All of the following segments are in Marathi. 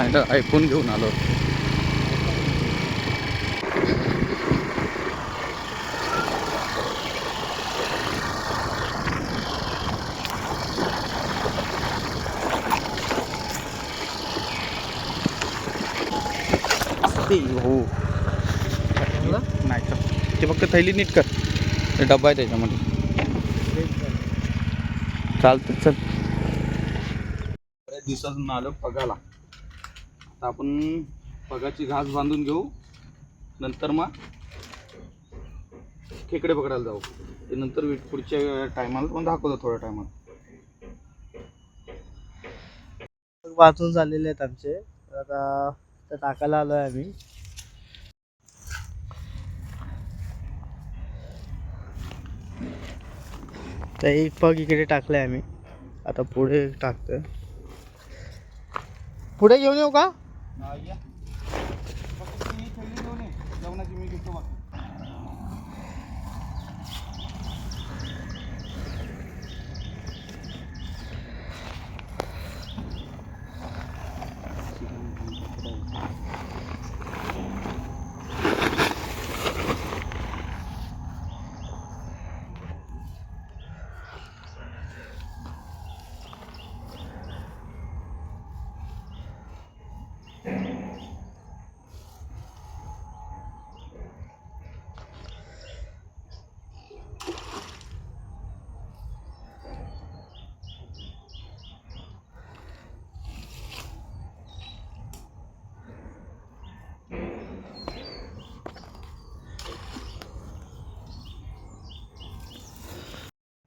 नाही तर ऐकून घेऊन आलो. हो नाही तर ते फक्त थैली नीट कर. ते डब्बा आहे त्याच्यामध्ये. चालतं चल. बऱ्याच दिवसातून आलो पगाला. आता आपण पगाची घास बांधून घेऊ. नंतर मग खेकडे पकडायला जाऊ. ते नंतर पुढच्या टायमाला पण दाखवतो थोड्या टायमात. वाचून झालेले आहेत आमचे. आता टाकायला आलोय आम्ही. तर एक पग इकडे टाकलाय आम्ही. आता पुढे टाकतोय. पुढे घेऊन येऊ का?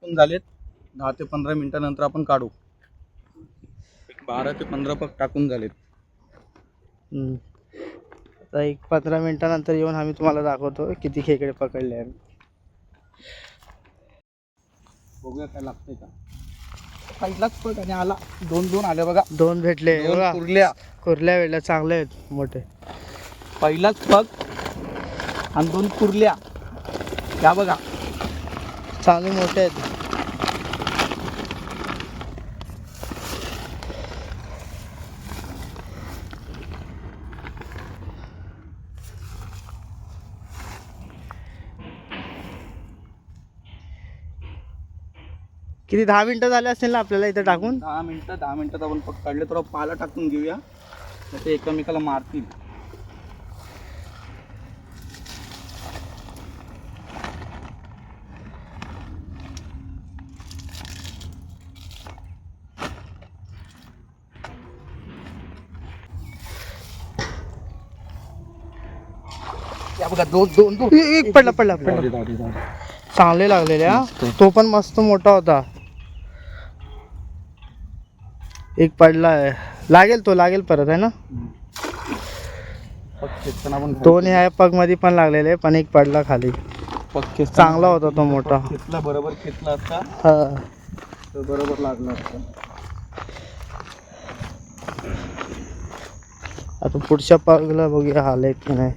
झालेत 10 ते 15 मिनिटानंतर आपण काढू. 12 ते 15 पग टाकून झालेत. आता एक 15 मिनिटानंतर येऊन आम्ही तुम्हाला दाखवतो किती खेकडे पकडले आम्ही. बघूया काय लागतंय का. पहिलाच पग आणि आला. दोन आले बघा. 2 भेटले. दोन कुर्ल्या. कुर्ल्या भेटल्या चांगले आहेत मोठे. पहिलाच पग आणि 2 कुर्ल्या. या बघा चांगले मोठे आहेत. किती 10 मिनिटं झाले असतील ना आपल्याला इथे टाकून. 10 मिनिटात आपण पग काढले. थोडा पाला टाकून घेऊया. ते एकमेकाला मारतील. या बघा दोन एक पडला. चांगले लागलेले हा. तो पण मस्त मोठा होता. एक पडला आहे. लागेल परत आहे ना. दोन ह्या पग मध्ये पण लागलेले पण एक पडला खाली. चांगला होता तो मोठा. खेचला बरोबर खेचला असता तर बरोबर लागला असता. आता पुढच्या पगला बघूया आले की नाही.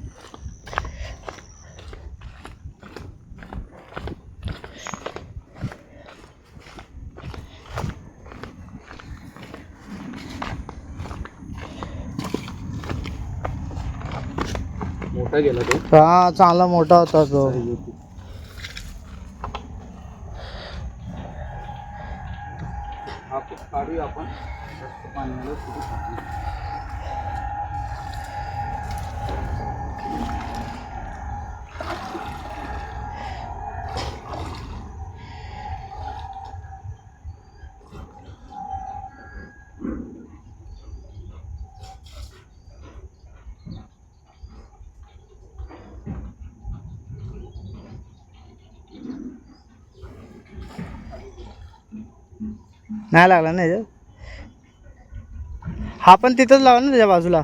मोठा गेला तो. हा चांगला मोठा होता तो. हा पग काढूया आपण. जास्त पाण्याला सुरू टाकू. नाही लागला ना याच्यात. हा पण तिथंच लावा ना त्याच्या बाजूला.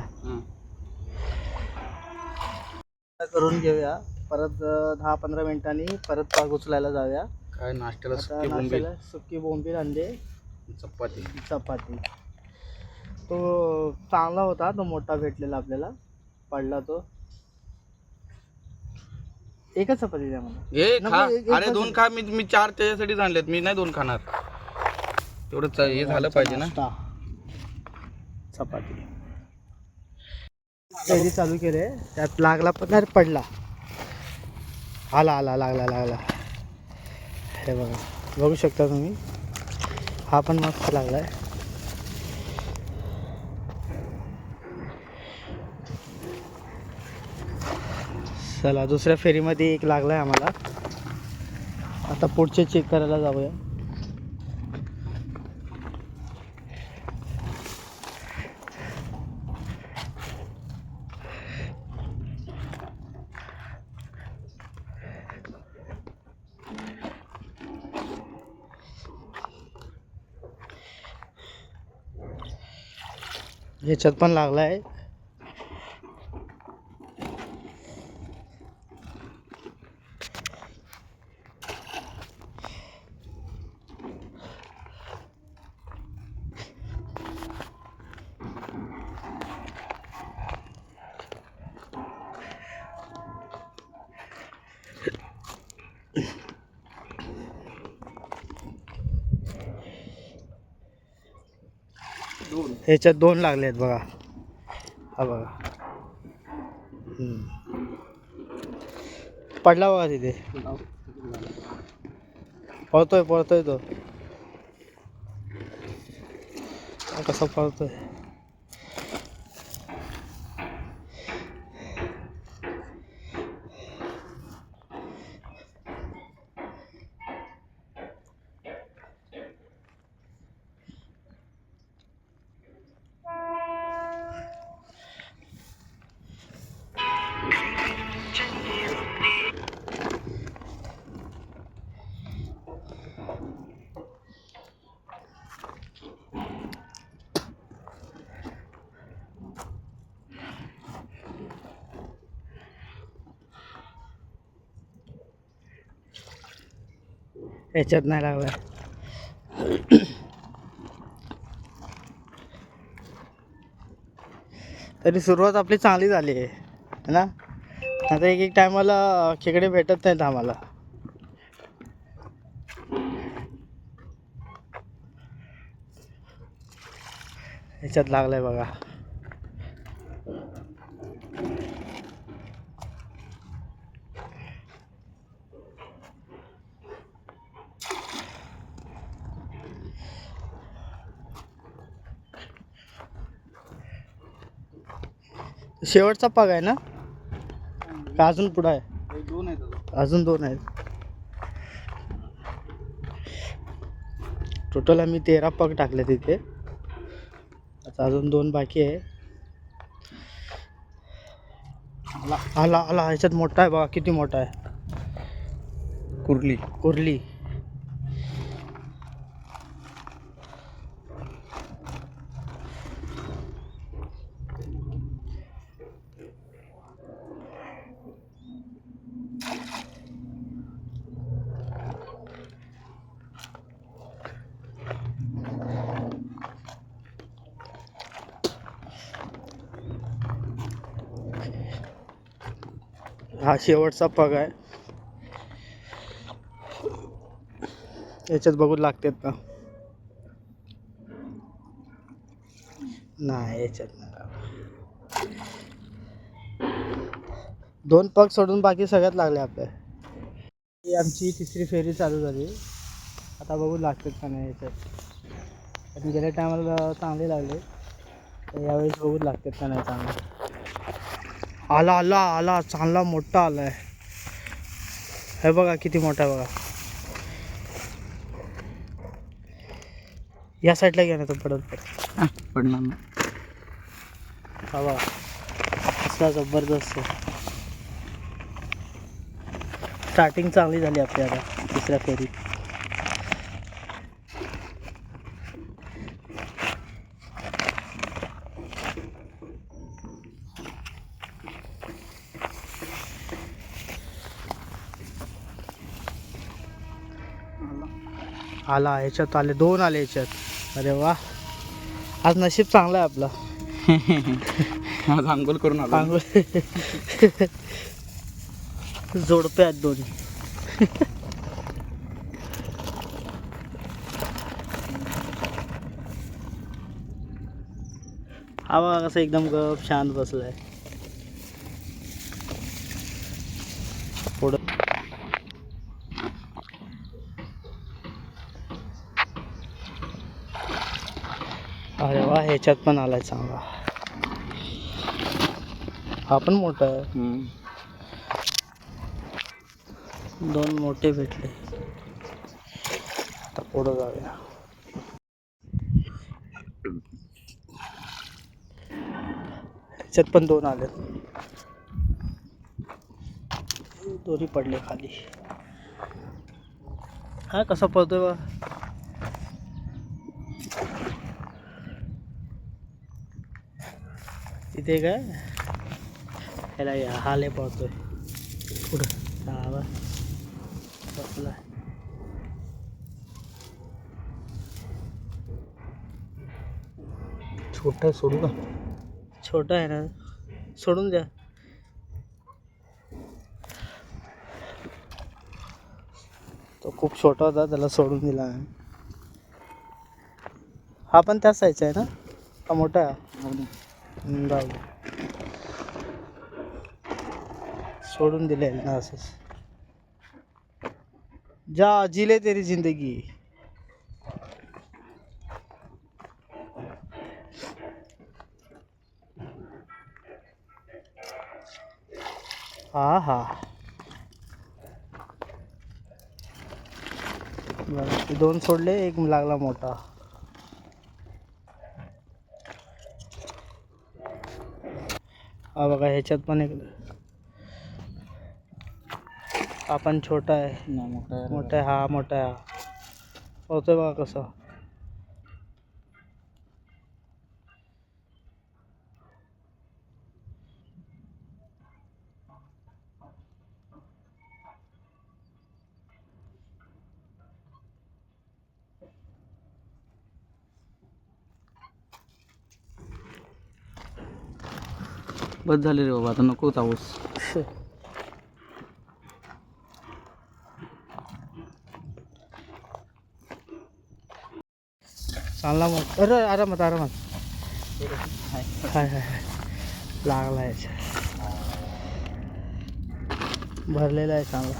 करून घेऊया परत 10-15 मिनिटांनी परत पाग उचलायला जाऊया. काय नाश्त्याला सुकी बोंबील अंडे चपाती. तो चांगला होता. तो मोठा भेटलेला आपल्याला पडला तो. एकच चपाती द्या मला. अरे 2 खा. मी 4 त्याच्यासाठीच आणलेत. मी नाही 2 खाणार. तेवढं हे झालं पाहिजे ना. चपाती फेरी चालू केले, त्यात लागला पण नाही, पडला. आला आला लागला लागला. हे बघा, बघू शकता तुम्ही, हा पण मस्त लागलाय. चला दुसऱ्या फेरीमध्ये एक लागलाय आम्हाला. आता पुढचे चेक करायला जाऊया. ह्याच्यात पण लागलाय. ह्याच्यात 2 लागले आहेत बघा. हा बघा. पडला बघा तिथे. पळतोय पळतोय तो. कसा पळतोय. ह्याच्यात नाही लागलाय. तरी सुरुवात आपली चांगली झाली आहे ना. आता एक एक टायमाला खेकडे भेटत नाहीत आम्हाला. ह्याच्यात लागलाय बघा. शेवटचा पग आहे ना का अजून पुढं आहे. 2 आहेत अजून 2 आहेत. टोटल आम्ही 13 पग टाकले तिथे. आता अजून 2 बाकी आहे. आला आला. ह्याच्यात मोठा आहे बघा. किती मोठा आहे. कुर्ली. कुर्ली. हा शेवटचा पग आहे. याच्यात बघू लागतात का. नाही याच्यात नाही. 2 पग सोडून बाकी सगळ्यात लागले आपल्या. ही आमची तिसरी फेरी चालू झाली. आता बघू लागतात का नाही याच्यात. आणि गेल्या टायमाला चांगले लागले, तर यावेळेस बघू लागतात का नाही चांगले. आला आला आला. चांगला मोठा आलाय. हे बघा किती मोठा आहे बघा. या साईडला घ्या ना, तो पडत पडणार ना. हा बघा कसला जबरदस्त. स्टार्टिंग चांगली झाली आपली आता तिसऱ्या फेरीत. आला. ह्याच्यात आले 2 आले ह्याच्यात. अरे वा, आज नशीब चांगलं आहे आपलं. आज अंघोळ करून आलो. जोडपे आहेत दोन्ही. हा बघा कसं एकदम गप शांत बसलाय. पुढं अरे वा, ह्याच्यात पण आलाय चांगला. हा पण मोठा आहे. दोन मोठे भेटले. आता पुढं जाऊया. ह्याच्यात पण दोन आले. दोन्ही पडले खाली. हा कसा पळतोय बा. तिथे काय ह्याला या हाले पळतोय पुढं. हा बसला. छोटा सोडू का? छोटा आहे ना, सोडून द्या. तो खूप छोटा होता, त्याला सोडून दिला. हा पण त्याच साईजचा आहे ना, हा मोठा आहे. जाऊ दे. सोडून दिले ना असंच. जा जिले तेरी जिंदगी. हा हा, बरं, दोन सोडले, एक लागला मोठा. हा बघा, ह्याच्यात पण एक. हा पण छोटा आहे. मोठा आहे. हा मोठा आहे. होतोय बघा कसं. बस झाले रे बाबा, आता नको चावूस. चांगला मग. अरे आरामात आरामात. हाय हाय हाय, लागला याच्या. भरलेला आहे चांगला.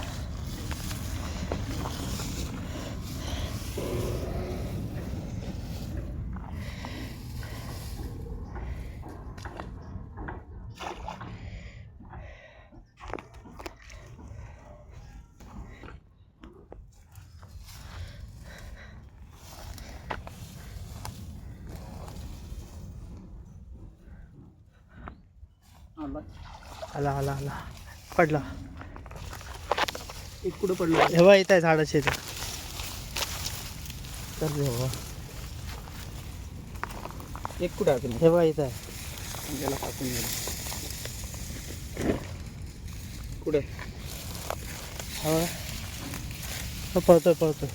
आला आला आला, पडला. एक कुठं पडलं? हे बघा, इथं आहे झाडाचे इथं. तर रे बाबा, एक कुठं आहे? हे बघा इथं आहे. त्याला टाकून गेला. कुठे? हा बघा, तो पळतोय पळतोय.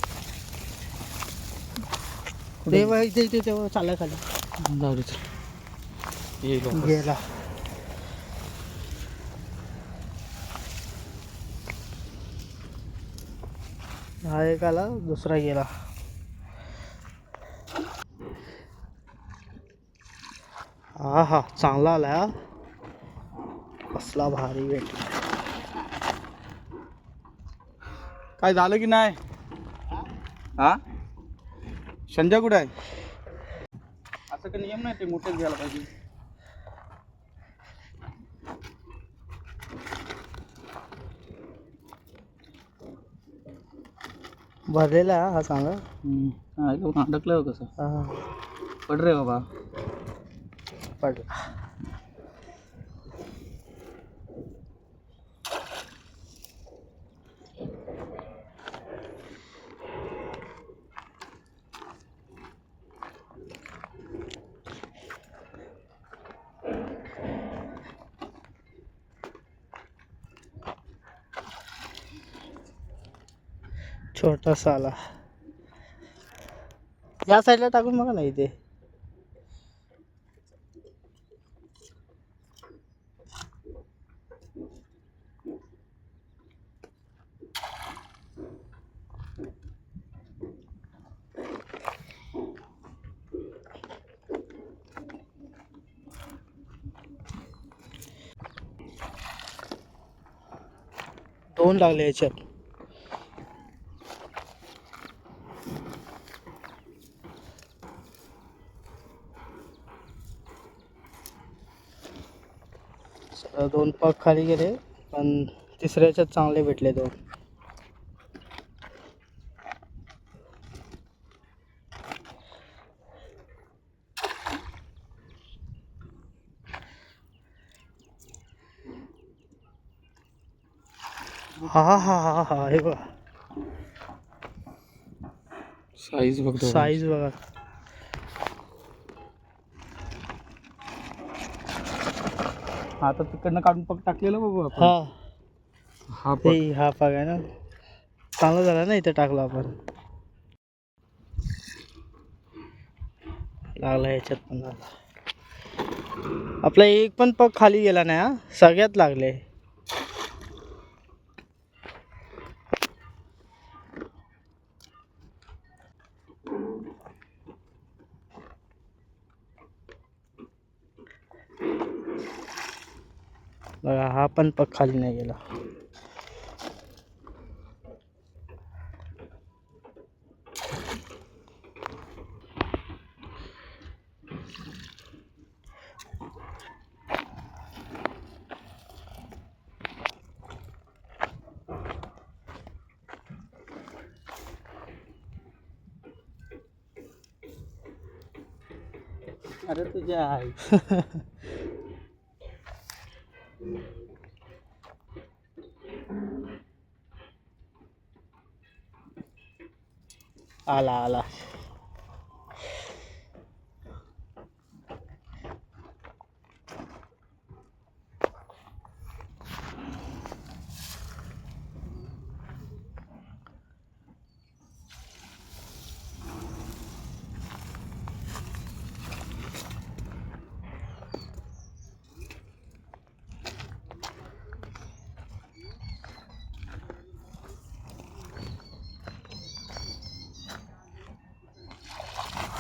ते बघा इथे इथे तेव्हा चालला खाली. जाऊ दे, गेला. हा एक आला, दुसरा गेला. हा हा, चांगला आला. हा कसला भारी भेटला. काय झालं की नाही? हा, संजय कुठे आहे? असं काही नियम नाही, ते मोठेच घ्यायला पाहिजे. भरलेला आहे हा चांगला. हा, अडकलं कसं. हा, पड रे बाबा. पडला. छोटासा आला. या साईडला टाकून बघा ना इथे. 2 लागले याच्यात. सगळं 2 पग खाली गेले, पण तिसऱ्या याच्यात चांगले भेटले 2. हा हा हा हा, हे बघा साईज बघतो. साईज बघा. आता तिकडनं काढून पग टाकलेलं बघू आपण. हा हा ते पग हा पग आहे ना, चांगलं झालं ना इथं टाकलं आपण. लागला याच्यात पण लागला. आपला एक पण पग खाली गेला नाही हा, सगळ्यात लागले. बघा हा पण पग खाली नाही गेला. अरे तुझ्या आई. आला आला.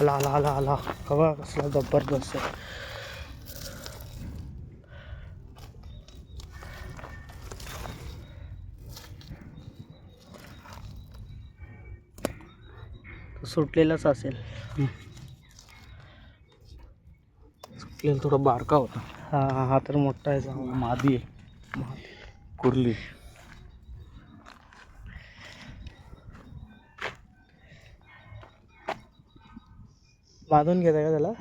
आला आला आला आला. बघा कसला जबरदस्त आहे. तो सुटलेलाच असेल. सुटलेला थोडा बारका होता. हा हा तर मोठा आहे चांगला. मादी आहे. कुर्ली. बांधून घेता का त्याला?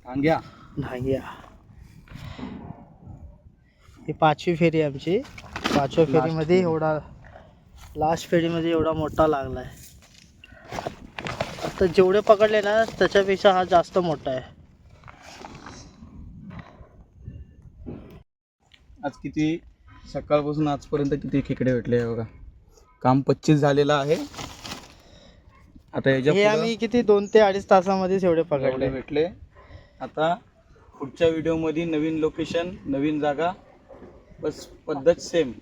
टांग्या. नाही. ही 5वी फेरी आहे आमची. 5व्या फेरीमध्ये एवढा, लास्ट फेरीमध्ये एवढा मोठा लागलाय. आता जेवढे पकडले ना त्याच्यापेक्षा हा जास्त मोठा आहे. आज किती सकाळपासून आजपर्यंत किती खेकडे भेटले आहे बघा. काम 25 झालेलं आहे. आता हे आम्ही किती 2 ते 2.5 तासामध्येच एवढे पकडले भेटले. आता पुढच्या व्हिडिओमध्ये नवीन लोकेशन, नवीन जागा, बस पद्धत सेम.